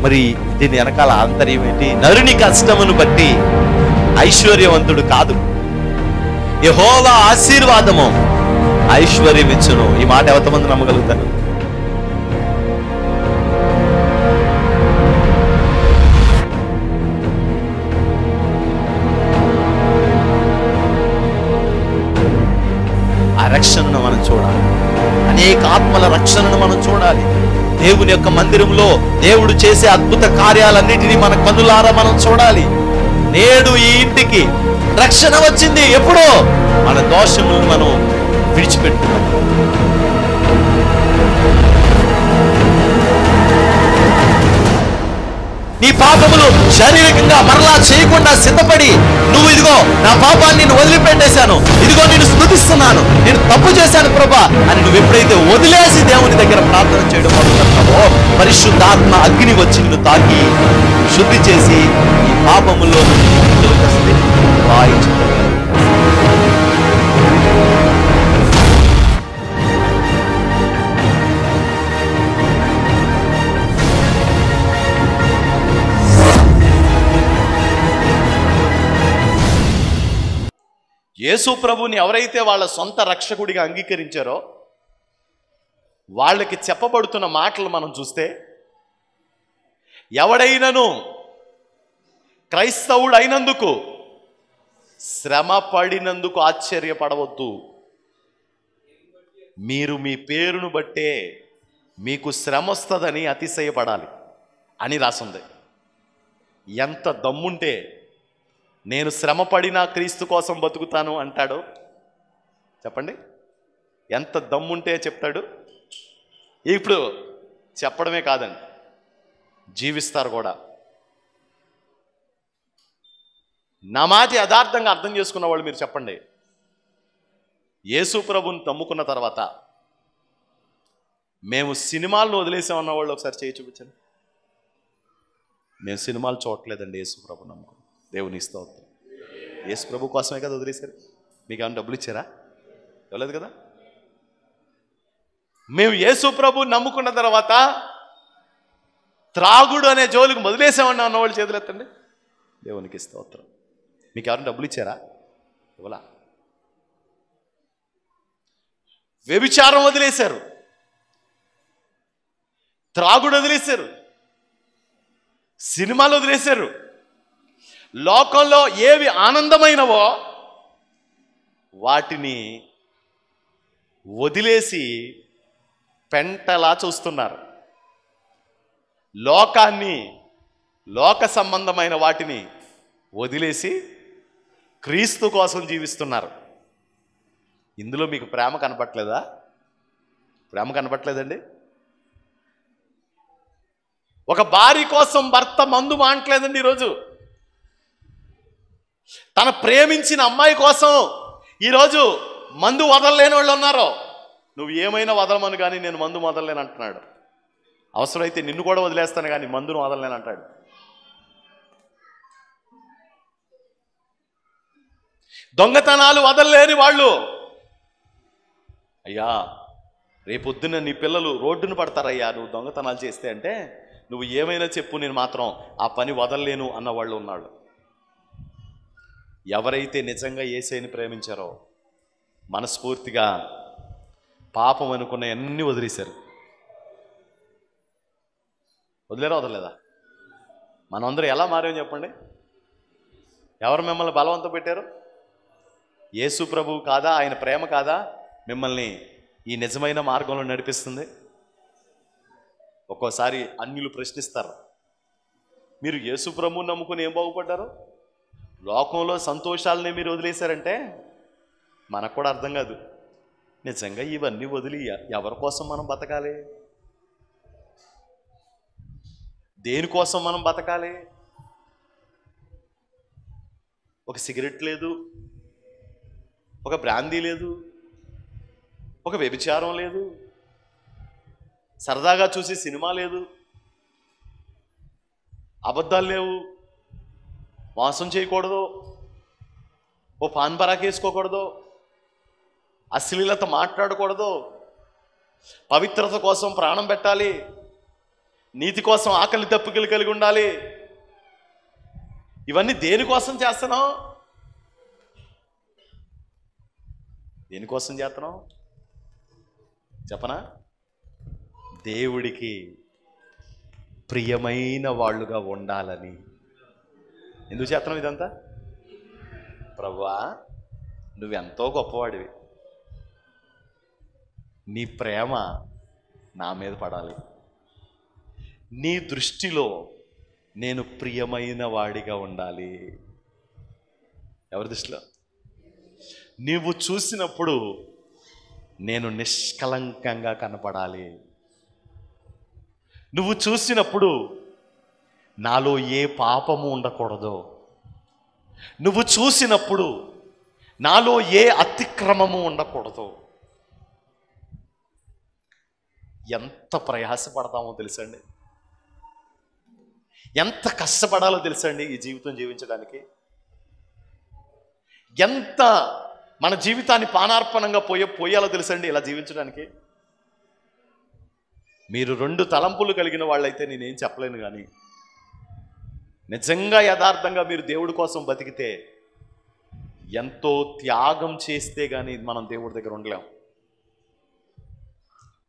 మరి దీని వెనకాల ఆంతర్యం ఏంటి? నరుని కష్టమును బట్టి ఐశ్వర్యవంతుడు కాదు, యెహోవా ఆశీర్వాదము ఐశ్వర్యం ఇచ్చును. ఈ మాట ఎంతమంది నమ్మగలుగుతారు? ఆ రక్షణను మనం చూడాలి, అనేక ఆత్మల రక్షణను మనం చూడాలి. దేవుని యొక్క మందిరంలో దేవుడు చేసే అద్భుత కార్యాలన్నిటినీ మన కన్నులారా మనం చూడాలి. నేడు ఈ ఇంటికి రక్షణ వచ్చింది. ఎప్పుడో మన దోషములను మనం విడిచిపెట్టుకున్నాం. నీ పాపములు శారీరకంగా మరలా చేయకుండా సిద్ధపడి, నువ్వు ఇదిగో నా పాపాన్ని నేను వదిలిపెట్టేశాను, ఇదిగో నేను స్తుతిస్తున్నాను, నేను తప్పు చేశాను ప్రభా అని నువ్వు ఎప్పుడైతే వదిలేసి దేవుని దగ్గర ప్రార్థన చేయడం మొదలుపెడతావో, పరిశుద్ధాత్మ అగ్ని వచ్చి నిన్ను తాకి శుద్ధి చేసి ఈ పాపములో యేసు ప్రభుని ఎవరైతే వాళ్ళ సొంత రక్షకుడిగా అంగీకరించారో వాళ్ళకి చెప్పబడుతున్న మాటలు మనం చూస్తే, ఎవడైనను క్రైస్తవుడు అయినందుకు శ్రమ పడినందుకు ఆశ్చర్యపడవద్దు, మీరు మీ పేరును బట్టే మీకు శ్రమ వస్తుందని అతిశయపడాలి అని రాసుంది. ఎంత దమ్ముంటే నేను శ్రమ పడినా క్రీస్తు కోసం బతుకుతాను అంటాడు చెప్పండి. ఎంత దమ్ముంటే చెప్తాడు. ఇప్పుడు చెప్పడమే కాదండి, జీవిస్తారు కూడా. నా మాట యథార్థంగా అర్థం చేసుకున్న వాళ్ళు మీరు చెప్పండి, యేసు ప్రభుని నమ్ముకున్న తర్వాత మేము సినిమాలను వదిలేసామన్న వాళ్ళు ఒకసారి చేయి చూపించండి. మేము సినిమాలు చూడట్లేదండి, యేసు ప్రభు నమ్ముకున్నాం. దేవుని స్తోత్రం. యేసు ప్రభు కోసమే కదా వదిలేశారు. మీకు ఏమైనా డబ్బులు ఇచ్చారా? ఇవ్వలేదు కదా. మేము యేసు ప్రభు నమ్ముకున్న తర్వాత త్రాగుడు అనే జోలికి వదిలేసామన్నా అన్నవాళ్ళు చేతులు ఎత్తండి. దేవునికి స్తోత్రం. మీకు ఎవరైనా డబ్బులు ఇచ్చారా? ఇవ్వలా. వ్యభిచారం వదిలేశారు, త్రాగుడు వదిలేశారు, సినిమాలు వదిలేశారు. లోకంలో ఏవి ఆనందమైనవో వాటిని వదిలేసి పెంటలా చూస్తున్నారు. లోకాన్ని, లోక సంబంధమైన వాటిని వదిలేసి క్రీస్తు కోసం జీవిస్తున్నారు. ఇందులో మీకు ప్రేమ కనపట్లేదా? ప్రేమ కనపట్లేదండి. ఒక భార్య కోసం భర్త మందు మానట్లేదండి ఈరోజు. తన ప్రేమించిన అమ్మాయి కోసం ఈరోజు మందు వదలలేని వాళ్ళు ఉన్నారు. నువ్వు ఏమైనా వదలమని కానీ నేను మందు వదలలేను అంటున్నాడు. అవసరమైతే నిన్ను కూడా వదిలేస్తాను కానీ మందును వదలలేను అంటాడు. దొంగతనాలు వదలలేని వాళ్ళు, అయ్యా రేపొద్దున నీ పిల్లలు రోడ్డును పడతారయ్యా నువ్వు దొంగతనాలు చేస్తే అంటే, నువ్వు ఏమైనా చెప్పు నేను మాత్రం ఆ పని వదలలేను అన్న వాళ్ళు ఉన్నాడు. ఎవరైతే నిజంగా యేసయ్యని ప్రేమించారో మనస్ఫూర్తిగా పాపం అనుకున్న అన్నీ వదిలేశారు. వదిలేరా వదలలేదా? మనందరూ ఎలా మారామని చెప్పండి. ఎవరు మిమ్మల్ని బలవంతం పెట్టారు? యేసు ప్రభువు కాదా, ఆయన ప్రేమ కాదా మిమ్మల్ని ఈ నిజమైన మార్గంలో నడిపిస్తుంది? ఒక్కోసారి అన్యులు ప్రశ్నిస్తారు, మీరు యేసు ప్రభువుని నమ్ముకుని ఏం బాగుపడ్డారు? లోకంలో సంతోషాలని మీరు వదిలేశారంటే మనకు కూడా అర్థం కాదు. నిజంగా ఇవన్నీ వదిలి ఎవరి కోసం మనం బతకాలి? దేనికోసం మనం బతకాలి? ఒక సిగరెట్ లేదు, ఒక బ్రాందీ లేదు, ఒక వ్యభిచారం లేదు, సరదాగా చూసే సినిమా లేదు, అబద్ధాలు లేవు, మోసం చేయకూడదు, ఓ పాన్ పరాక్ వేసుకోకూడదు, అశ్లీలత మాట్లాడకూడదు, పవిత్రత కోసం ప్రాణం పెట్టాలి, నీతి కోసం ఆకలి తప్పికలు కలిగి ఉండాలి. ఇవన్నీ దేనికోసం చేస్తున్నావు? దేనికోసం చేస్తున్నావు చెప్పనా? దేవుడికి ప్రియమైన వాళ్ళుగా ఉండాలని. ఎందుకు చేస్తున్నావు ఇదంతా? ప్రభువా, నువ్వెంతో గొప్పవాడివి, నీ ప్రేమ నా మీద పడాలి, నీ దృష్టిలో నేను ప్రియమైన వాడిగా ఉండాలి. ఎవరి దృష్టిలో? నీవు చూసినప్పుడు నేను నిష్కలంకంగా కనపడాలి. నువ్వు చూసినప్పుడు నాలో ఏ పాపము ఉండకూడదు. నువ్వు చూసినప్పుడు నాలో ఏ అతిక్రమము ఉండకూడదు. ఎంత ప్రయాసపడతామో తెలుసండి, ఎంత కష్టపడాలో తెలుసండి ఈ జీవితం జీవించడానికి. ఎంత మన జీవితాన్ని పానార్పణంగా పోయాలో తెలుసండి ఇలా జీవించడానికి. మీరు 2 తలంపులు కలిగిన వాళ్ళైతే నేనేం చెప్పలేను, కానీ నిజంగా యథార్థంగా మీరు దేవుడి కోసం బతికితే ఎంతో త్యాగం చేస్తే కానీ మనం దేవుడి దగ్గర ఉండలేం.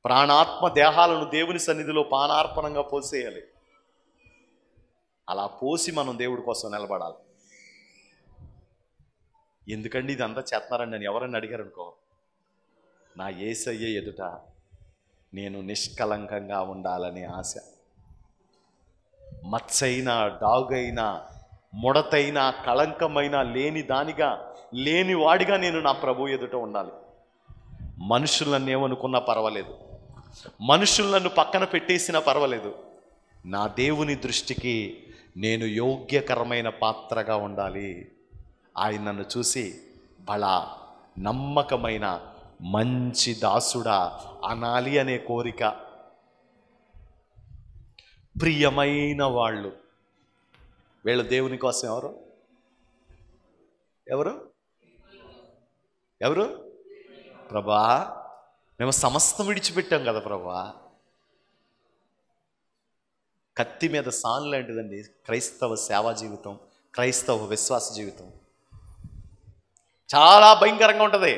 ప్రాణాత్మ దేహాలను దేవుని సన్నిధిలో పానార్పణంగా పోసేయాలి. అలా పోసి మనం దేవుడి కోసం నిలబడాలి. ఎందుకండి ఇదంతా చేస్తున్నారండి అని ఎవరన్నా అడిగారు అనుకో, నా యేసయ్య ఎదుట నేను నిష్కలంకంగా ఉండాలని ఆశ. మచ్చైనా, డాగైనా, ముడతైనా, కళంకమైనా లేని దానిగా, లేని వాడిగా నేను నా ప్రభు ఎదుట ఉండాలి. మనుషులను ఏమనుకున్నా పర్వాలేదు, మనుషులు నన్ను పక్కన పెట్టేసినా పర్వాలేదు, నా దేవుని దృష్టికి నేను యోగ్యకరమైన పాత్రగా ఉండాలి. ఆయన నన్ను చూసి బలా నమ్మకమైన మంచి దాసుడా అనాలి అనే కోరిక. ప్రియమైన వాళ్ళు వీళ్ళు దేవుని కోసం ఎవరు ఎవరు ఎవరు ప్రభా, మేము సమస్తం విడిచిపెట్టాం కదా ప్రభా. కత్తి మీద సాన్ లాంటిదండి క్రైస్తవ సేవా జీవితం, క్రైస్తవ విశ్వాస జీవితం. చాలా భయంకరంగా ఉంటుంది.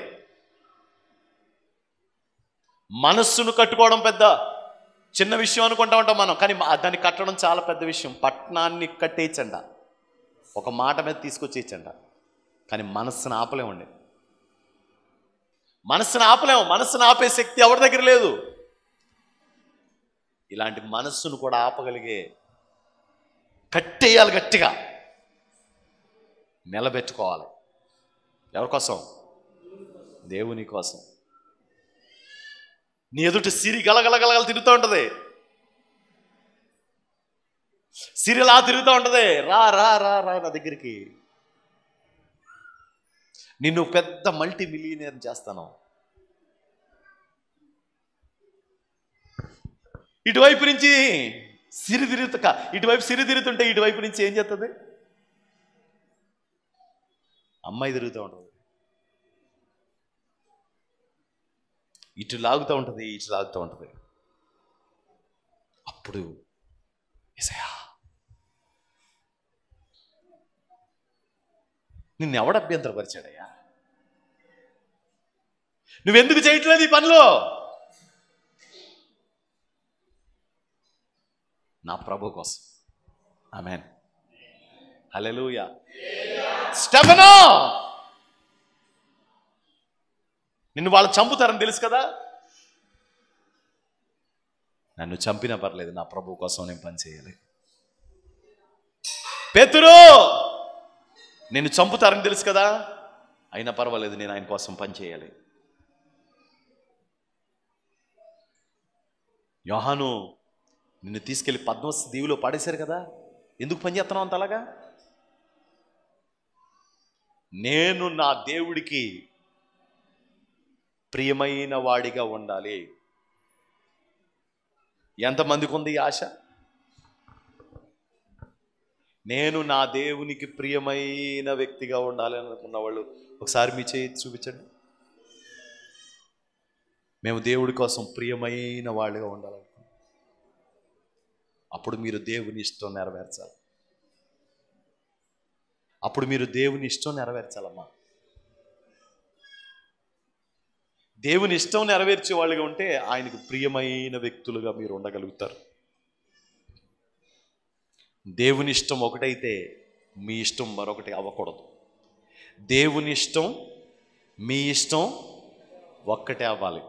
మనస్సును కట్టుకోవడం పెద్ద చిన్న విషయం అనుకుంటా ఉంటాం మనం, కానీ దాన్ని కట్టడం చాలా పెద్ద విషయం. పట్టణాన్ని కట్టేయచ్చంట, ఒక మాట మీద తీసుకొచ్చేయచ్చంట, కానీ మనస్సును ఆపలేమండి. మనస్సును ఆపలేము. మనస్సును ఆపే శక్తి ఎవరి దగ్గర లేదు. ఇలాంటి మనస్సును కూడా ఆపగలిగే, కట్టేయాలి, గట్టిగా నిలబెట్టుకోవాలి. ఎవరి కోసం? దేవుని కోసం. నీ ఎదుటి సిరి గలగలగలగల తిరుగుతూ ఉంటుంది, సిరిలా తిరుగుతూ ఉంటుంది. రా రా రా రా నా దగ్గరికి, నిన్ను పెద్ద మల్టీ మిలియనర్ చేస్తాను. ఇటువైపు నుంచి సిరి తిరుగుతా, ఇటువైపు సిరి తిరుగుతుంటే ఇటువైపు నుంచి ఏం చేస్తుంది? అమ్మాయి తిరుగుతూ ఉంటుంది. ఇటు లాగుతూ ఉంటుంది, ఇటు లాగుతూ ఉంటుంది. అప్పుడు యేసయ్యా, నిన్నెవడ అభ్యంతరపరిచాడయ్యా? నువ్వెందుకు చేయట్లేదు ఈ పనులు? నా ప్రభు కోసం. ఆమేన్, హల్లెలూయా. స్టెఫెనో, నిన్ను వాళ్ళు చంపుతారని తెలుసు కదా, నన్ను చంపినా పర్లేదు, నా ప్రభు కోసం నేను పని చేయాలి. పేతురు, నిన్ను చంపుతారని తెలుసు కదా, అయినా పర్వాలేదు, నేను ఆయన కోసం పని చేయాలి. యోహాను, నిన్ను తీసుకెళ్ళి పద్మస్ దీవిలో పాడేశారు కదా, ఎందుకు పని చేస్తున్నావు అంతలాగా? నేను నా దేవుడికి ప్రియమైన వాడిగా ఉండాలి. ఎంతమందికి ఉంది ఈ ఆశ? నేను నా దేవునికి ప్రియమైన వ్యక్తిగా ఉండాలి అనుకున్న వాళ్ళు ఒకసారి మీ చేయి చూపించండి. మేము దేవుడి కోసం ప్రియమైన వాళ్ళుగా ఉండాలనుకున్నాం. అప్పుడు మీరు దేవుని ఇష్టం నెరవేర్చాలి. అప్పుడు మీరు దేవుని ఇష్టం నెరవేర్చాలమ్మా. దేవుని ఇష్టం నెరవేర్చే వాళ్ళుగా ఉంటే ఆయనకు ప్రియమైన వ్యక్తులుగా మీరు ఉండగలుగుతారు. దేవుని ఇష్టం ఒకటైతే మీ ఇష్టం మరొకటి అవ్వకూడదు. దేవుని ఇష్టం మీ ఇష్టం ఒక్కటే అవ్వాలి.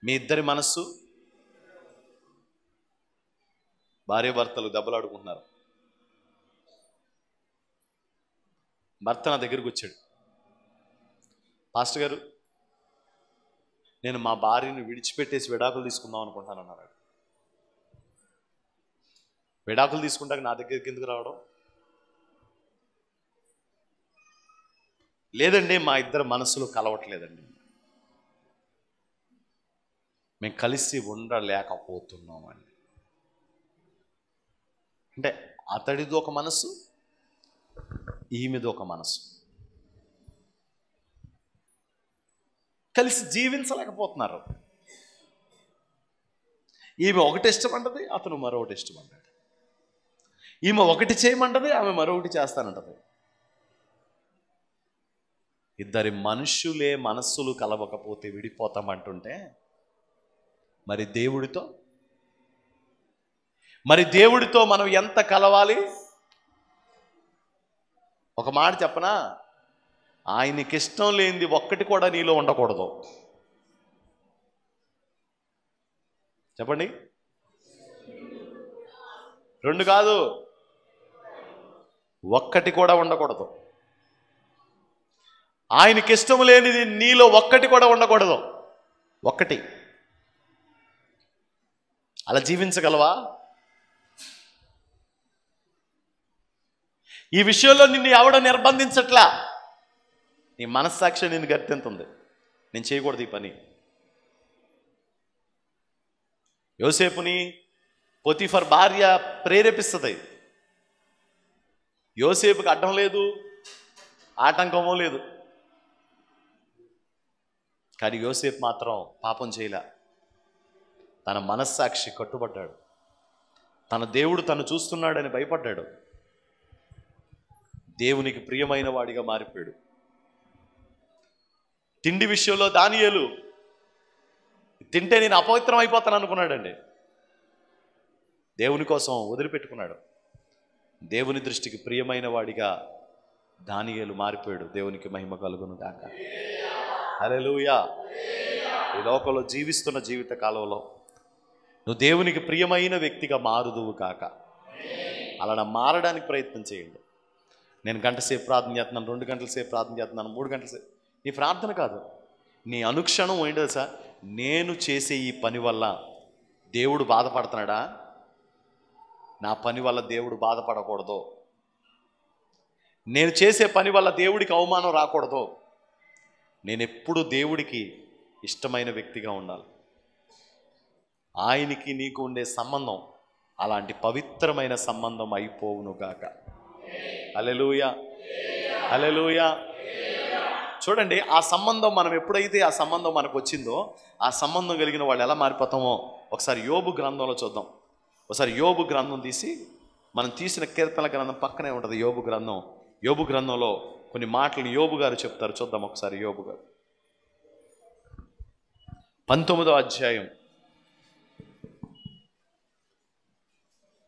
మీ ఇద్దరి మనస్సు, భార్యాభర్తలు దెబ్బలాడుకుంటున్నారు. భర్త నా దగ్గరికి వచ్చాడు, పాస్టర్ గారు నేను మా భార్యను విడిచిపెట్టేసి విడాకులు తీసుకుందాం అనుకుంటాను అన్నాడు. విడాకులు తీసుకుంటాక నా దగ్గరికి ఎందుకు రావడం? లేదండి మా ఇద్దరు మనసులు కలవట్లేదండి, మేము కలిసి ఉండలేకపోతున్నామండి. అంటే అతడిది ఒక మనసు, ఈమెది ఒక మనసు, కలిసి జీవించలేకపోతున్నారు. ఈమె ఒకటి ఇష్టమంటది, అతను మరొకటి ఇష్టమంటాడు. ఈమె ఒకటి చేయమంటది, ఆమె మరొకటి చేస్తానంటది. ఇద్దరి మనుషులే మనస్సులు కలవకపోతే విడిపోతామంటుంటే మరి దేవుడితో మనం ఎంత కలవాలి? ఒక మాట చెప్పనా, ఆయనకి ఇష్టం లేనిది ఒక్కటి కూడా నీలో ఉండకూడదు. చెప్పండి, 2 కాదు, ఒక్కటి కూడా ఉండకూడదు. ఆయనకి ఇష్టం లేనిది నీలో ఒక్కటి కూడా ఉండకూడదు. ఒక్కటి. అలా జీవించగలవా? ఈ విషయంలో నిన్ను ఎవడ నిర్బంధించట్లా. నీ మనస్సాక్షి నిన్ను గర్తింతుంది, నేను చేయకూడదు ఈ పని. యోసేపుని పొతిఫర్ భార్య ప్రేరేపిస్తుంది. యోసేపుకి అడ్డం లేదు, ఆటంకమో లేదు. కానీ యోసేపు మాత్రం పాపం చేయలే. తన మనస్సాక్షి కట్టుబడ్డాడు. తన దేవుడు తను చూస్తున్నాడని భయపడ్డాడు. దేవునికి ప్రియమైన వాడిగా మారిపోయాడు. తిండి విషయంలో దానియేలు తింటే నేను అపవిత్రం అయిపోతాను అనుకున్నాడండి. దేవుని కోసం వదిలిపెట్టుకున్నాడు. దేవుని దృష్టికి ప్రియమైన వాడిగా దానియేలు మారిపోయాడు. దేవునికి మహిమ కలుగును గాక. హల్లెలూయా. ఈ లోకంలో జీవిస్తున్న జీవిత కాలంలో నువ్వు దేవునికి ప్రియమైన వ్యక్తిగా మారుదువు కాక. అలా మారడానికి ప్రయత్నం చేయండి. నేను గంట సేపు ప్రార్థన చేస్తున్నాను, 2 గంటల సేపు ప్రార్థన చేస్తున్నాను, 3 గంటల సేపు. నీ ప్రార్థన కాదు, నీ అనుక్షణం ఏంటో సార్, నేను చేసే ఈ పని వల్ల దేవుడు బాధపడుతున్నాడా? నా పని వల్ల దేవుడు బాధపడకూడదు. నేను చేసే పని వల్ల దేవుడికి అవమానం రాకూడదు. నేను ఎప్పుడు దేవుడికి ఇష్టమైన వ్యక్తిగా ఉండాలి. ఆయనకి నీకు ఉండే సంబంధం అలాంటి పవిత్రమైన సంబంధం అయిపోవును గాక. హల్లెలూయా, హల్లెలూయా. చూడండి, ఆ సంబంధం మనం ఎప్పుడైతే ఆ సంబంధం మనకు వచ్చిందో, ఆ సంబంధం కలిగిన వాళ్ళు ఎలా మారిపోతామో ఒకసారి యోబు గ్రంథంలో చూద్దాం. ఒకసారి యోబు గ్రంథం తీసి, మనం తీసిన కీర్తనల గ్రంథం పక్కనే ఉంటుంది యోబు గ్రంథం. యోబు గ్రంథంలో కొన్ని మాటలు యోబు గారు చెప్తారు. చూద్దాం ఒకసారి. యోబు గారు 19వ అధ్యాయం.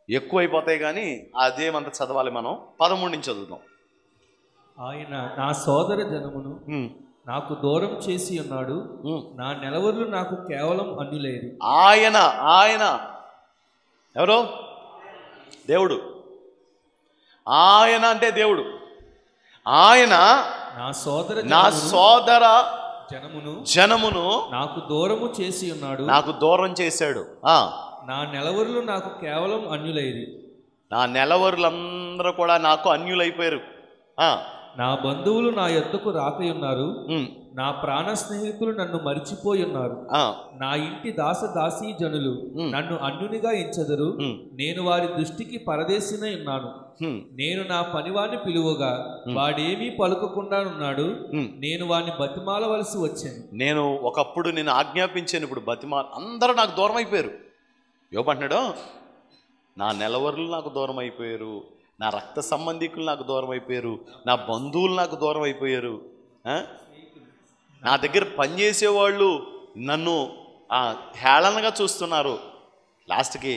ఎక్కువైపోతాయి కానీ అదేమంత చదవాలి మనం. 13 నుంచి చదువుదాం. ఆయన నా సోదర జనమును నాకు దూరం చేసి ఉన్నాడు, నా నెలవర్లు నాకు కేవలం అన్యులేరు. ఆయన ఎవరు? దేవుడు. ఆయన అంటే దేవుడు. ఆయన నా సోదర జనమును నాకు దూరము చేసి ఉన్నాడు, నాకు దూరం చేశాడు. నా నెలవర్లు నాకు కేవలం అన్యులైరి. నా నెలవరులందరూ కూడా నాకు అన్యులైపోయారు. నా బంధువులు నా యొద్దకు రాకయున్నారు, నా ప్రాణ స్నేహితులు నన్ను మరిచిపోయి ఉన్నారు. నా ఇంటి దాసదాసీ జనులు నన్ను అన్యునిగా ఎంచెదరు. నేను వారి దృష్టికి పరదేశినై ఉన్నాను. నేను నా పనివాడిని పిలువగా వాడేమీ పలుకకుండా ఉన్నాడు. నేను వాడిని బతిమాలవలసి వచ్చాను. నేను ఒకప్పుడు నేను ఆజ్ఞాపించాను, ఇప్పుడు అందరూ నాకు దూరం అయిపోయారు. యోబు అంటున్నాడు, నా నెలవరులు నాకు దూరం అయిపోయారు, నా రక్త సంబంధికులు నాకు దూరం అయిపోయారు, నా బంధువులు నాకు దూరం అయిపోయారు, నా దగ్గర పనిచేసేవాళ్ళు నన్ను హేళనగా చూస్తున్నారు. లాస్ట్కి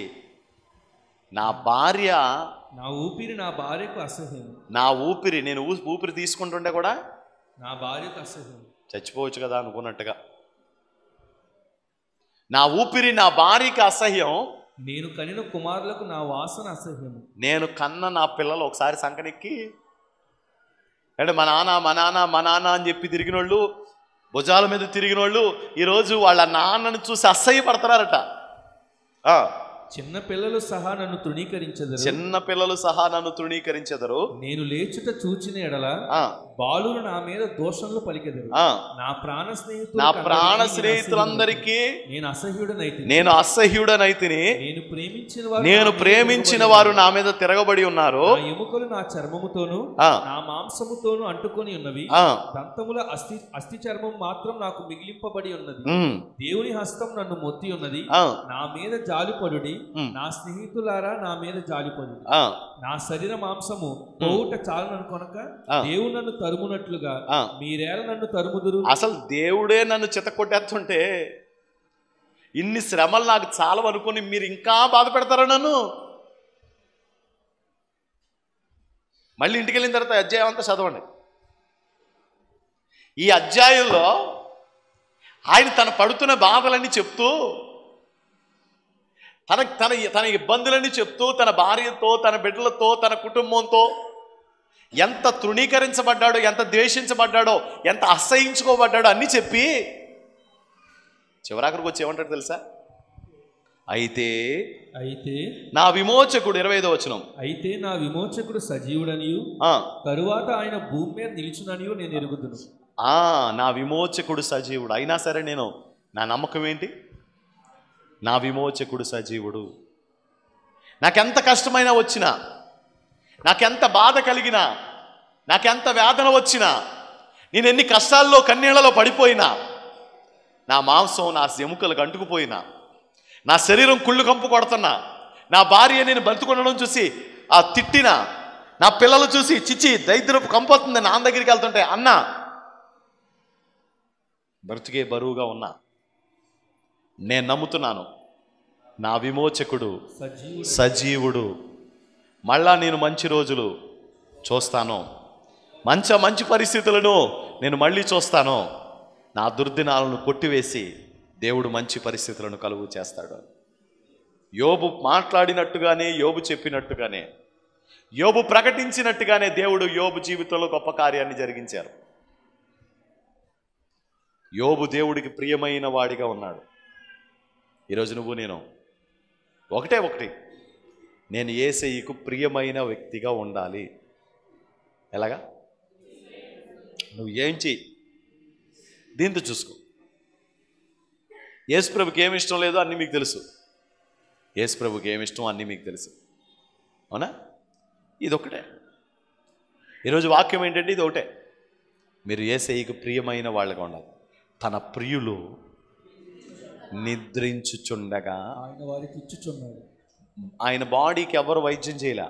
నా భార్య, నా ఊపిరి నా భార్యకు అసహ్యం. నా ఊపిరి, నేను ఊపిరి తీసుకుంటుంటే కూడా నా భార్యకు అసహ్యం. చచ్చిపోవచ్చు కదా అనుకున్నట్టుగా. నా ఊపిరి నా భార్యకి అసహ్యం, నేను కనిన కుమారులకు నా వాసన అసహ్యం. నేను కన్న నా పిల్లలు ఒకసారి సంకనెక్కి అంటే మా నాన్న అని చెప్పి తిరిగినోళ్ళు, భుజాల మీద తిరిగినోళ్ళు ఈరోజు వాళ్ళ నాన్నను చూసి అసహ్యపడతారట. చిన్న పిల్లలు సహా నన్ను తృణీకరించెదరు. నేను లేచుట చూచిన ఎడల బాలురు నా మీద దోషంలో పలికెదరు. నా ప్రాణ స్నేహితులందరికీ నేను అసహ్యుడనైతిని. నేను ప్రేమించిన వారు నా మీద తిరగబడి ఉన్నారు. ఎముకలు నా చర్మముతోను నా మాంసముతోను అంటుకొని ఉన్నవి. దంతముల అస్థి చర్మం మాత్రం నాకు మిగిలింపబడి ఉన్నది. దేవుని హస్తం నన్ను మొత్తి ఉన్నది. నా మీద జాలిపడుడి, నా స్నేహితులారా నా మీద జాలిపడుడి. నా శరీర మాంసము పోవుట చాలనను కొనక దేవుడు నన్ను తరుమునట్లుగా మీరేళ నన్ను తరుముదురు. అసలు దేవుడే నన్ను చితకొట్టేస్తుంటే ఇన్ని శ్రమలు నాకు చాలవనుకొని మీరు ఇంకా బాధ పెడతారా నన్ను? మళ్ళీ ఇంటికి వెళ్ళిన తర్వాత అధ్యాయం అంతా చదవండి. ఈ అధ్యాయంలో ఆయన తన పడుతున్న బాధలన్నీ చెప్తూ, తన ఇబ్బందులన్నీ చెప్తూ, తన భార్యతో, తన బిడ్డలతో, తన కుటుంబంతో ఎంత తృణీకరించబడ్డాడో, ఎంత ద్వేషించబడ్డాడో, ఎంత అసహించుకోబడ్డాడో అన్నీ చెప్పి చివరాఖరికి వచ్చి ఏమంటాడు తెలుసా? అయితే నా విమోచకుడు, 25వ వచనం, అయితే నా విమోచకుడు సజీవుడనియు తరువాత ఆయన భూమి మీద నిలిచుననియు నేను ఎరుగుదును. నా విమోచకుడు సజీవుడు. అయినా సరే నా నమ్మకం ఏంటి? నా విమోచకుడు సజీవుడు. నాకెంత కష్టమైనా వచ్చినా, నాకెంత బాధ కలిగినా, నాకెంత వేదన వచ్చినా, నేను ఎన్ని కష్టాల్లో కన్నీళ్లలో పడిపోయినా, నా మాంసం నా ఎముకలకు అంటుకుపోయినా, నా శరీరం కుళ్ళు కంపు కొడుతున్నా, నా భార్య నేను బతుకుండడం చూసి తిట్టినా, నా పిల్లలు చూసి చిచ్చి దరిద్రపు కంపోతుంది నా దగ్గరికి వెళ్తుంటే అన్నా, బ్రతుకే బరువుగా ఉన్నా, నేను నమ్ముతున్నాను నా విమోచకుడు సజీవుడు. మళ్ళా నేను మంచి రోజులు చూస్తాను, మంచి పరిస్థితులను నేను మళ్ళీ చూస్తాను. నా దుర్దినాలను కొట్టివేసి దేవుడు మంచి పరిస్థితులను కలుగు చేస్తాడు. యోబు మాట్లాడినట్టుగానే, యోబు చెప్పినట్టుగానే, యోబు ప్రకటించినట్టుగానే దేవుడు యోబు జీవితంలో గొప్ప కార్యాన్ని జరిగించారు. యోబు దేవుడికి ప్రియమైన వాడిగా ఉన్నాడు. ఈరోజు నువ్వు నేను ఒకటి నేను యేసయ్యకు ప్రియమైన వ్యక్తిగా ఉండాలి. ఎలాగా? నువ్వు ఏం చెయ్యి, దీంతో చూసుకో. యేసుప్రభుకి ఏమి ఇష్టం లేదో అన్నీ మీకు తెలుసు, యేసుప్రభుకి ఏమి ఇష్టం అన్నీ మీకు తెలుసు, అవునా? ఇదొకటే. ఈరోజు వాక్యం ఏంటంటే ఇది ఒకటే, మీరు యేసయ్యకు ప్రియమైన వాళ్ళగా ఉండాలి. తన ప్రియులు నిద్రించుచుండగా ఆయన వారికి ఇచ్చుచున్నాడు. ఆయన బాడీకి ఎవరు వైద్యం చేయలే,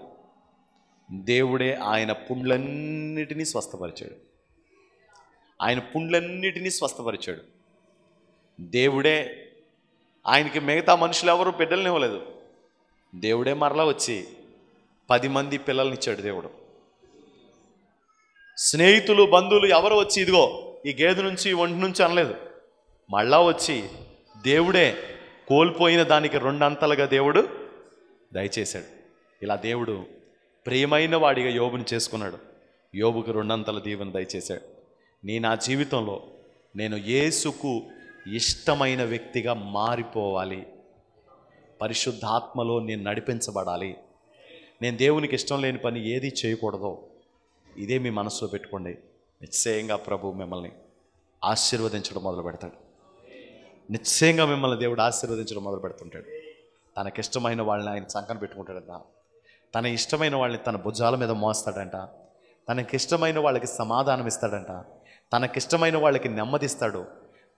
దేవుడే ఆయన పుండ్లన్నిటినీ స్వస్థపరిచాడు. ఆయన పుండ్లన్నిటినీ స్వస్థపరిచాడు దేవుడే. ఆయనకి మిగతా మనుషులు ఎవరు బిడ్డలను ఇవ్వలేదు, దేవుడే మరలా వచ్చి 10 మంది పిల్లల్ని ఇచ్చాడు దేవుడు. స్నేహితులు, బంధువులు ఎవరు వచ్చి ఇదిగో ఈ గేదె నుంచి, ఒంటి నుంచి అనలేదు, మళ్ళా వచ్చి దేవుడే కోల్పోయిన దానికి 2 అంతలుగా దేవుడు దయచేశాడు. ఇలా దేవుడు ప్రియమైన వాడిగా యోబుని చేసుకున్నాడు. యోబుకు 2 అంతల దీవెన దయచేశాడు. నా జీవితంలో నేను యేసుకు ఇష్టమైన వ్యక్తిగా మారిపోవాలి, పరిశుద్ధాత్మలో నేను నడిపించబడాలి. నేను దేవునికి ఇష్టం లేని పని ఏది చేయకూడదో ఇదే మీ మనసులో పెట్టుకోండి. నిశ్చయంగా ప్రభు మిమ్మల్ని ఆశీర్వదించడం మొదలు పెడతాడు. నిశ్చయంగా మిమ్మల్ని దేవుడు ఆశీర్వదించడం మొదలు పెడుతుంటాడు. తనకిష్టమైన వాళ్ళని ఆయన సంకన పెట్టుకుంటాడంట, తన ఇష్టమైన వాళ్ళని తన భుజాల మీద మోస్తాడంట, తనకిష్టమైన వాళ్ళకి సమాధానం ఇస్తాడంట, తనకిష్టమైన వాళ్ళకి నెమ్మదిస్తాడు,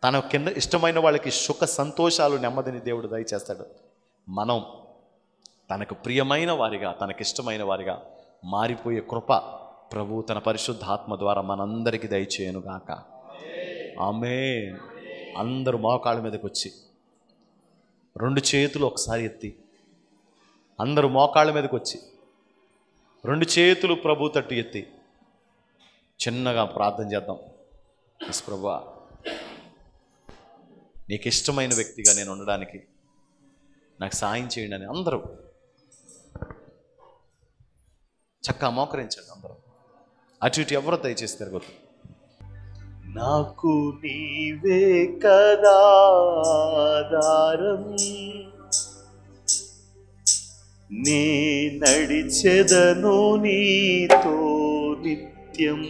తన కింద ఇష్టమైన వాళ్ళకి సుఖ సంతోషాలు, నెమ్మదిని దేవుడు దయచేస్తాడు. మనం తనకు ప్రియమైన వారిగా, తనకిష్టమైన వారిగా మారిపోయే కృప ప్రభు తన పరిశుద్ధాత్మ ద్వారా మనందరికీ దయచేయనుగాక. ఆమేన్. అందరూ మోకాళ్ళ మీదకి వచ్చి 2 చేతులు ఒకసారి ఎత్తి, అందరూ మోకాళ్ళ మీదకి వచ్చి 2 చేతులు ప్రభు తట్టు ఎత్తి చిన్నగా ప్రార్థన చేద్దాం. ఎస్ ప్రభువా, నీకు ఇష్టమైన వ్యక్తిగా నేను ఉండడానికి నాకు సాయం చేయండి అని అందరూ చక్కగా మోకరించండి. అందరూ అటు ఇటు ఎవరో దయచేసి తిరగొద్దు. నాకు నీవే కదా ఆధారం, నే నడిచెదను నీతో నిత్యం.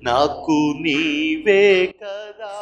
నాకు నీవే కదా